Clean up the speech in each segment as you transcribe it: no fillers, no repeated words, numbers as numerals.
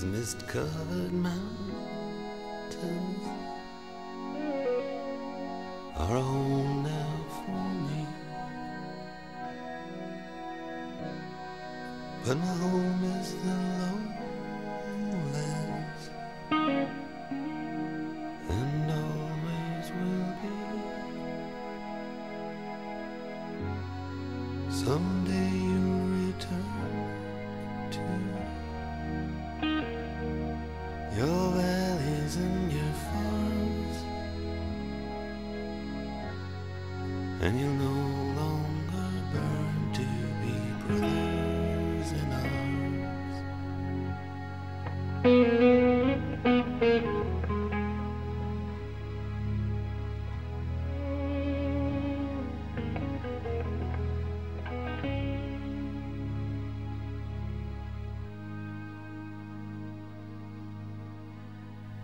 These mist-covered mountains are a home now for me, but my home is the lowlands, and always will be. Someday you'll return to your valleys and your farms, and you'll no longer burn to be brothers in arms.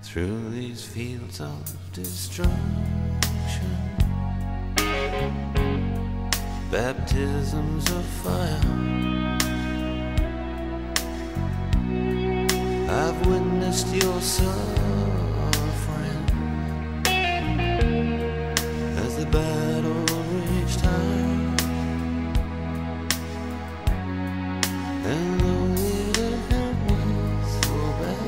Through these fields of destruction, baptisms of fire, I've witnessed your suffering as the battle reached high, and though it had hurt me so bad,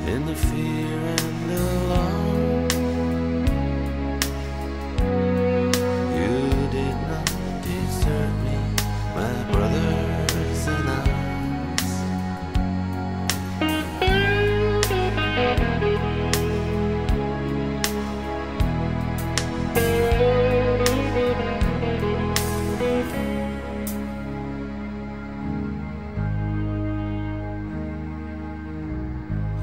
in the fear and alarm, you did not desert me, my brothers in arms.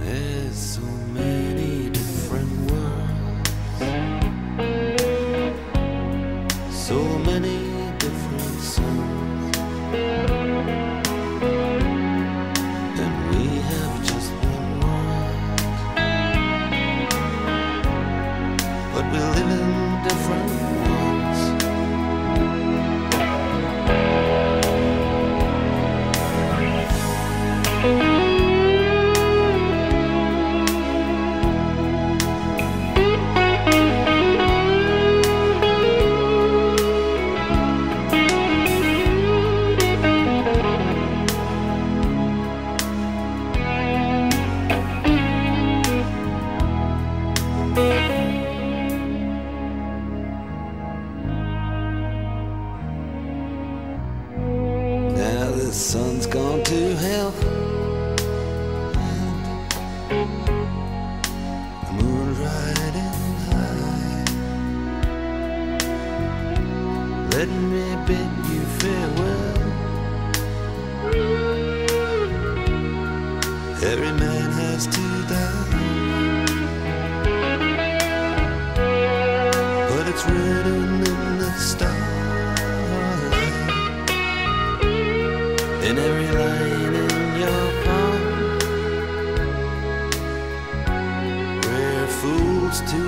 There's so many different worlds, so many different suns, and we have just one world, but we live in different ones. Now the sun's gone to hell, and the moon's riding high. Let me bid you farewell. Every man has to die, but it's written in the stars, in every line in your palm, we're fools to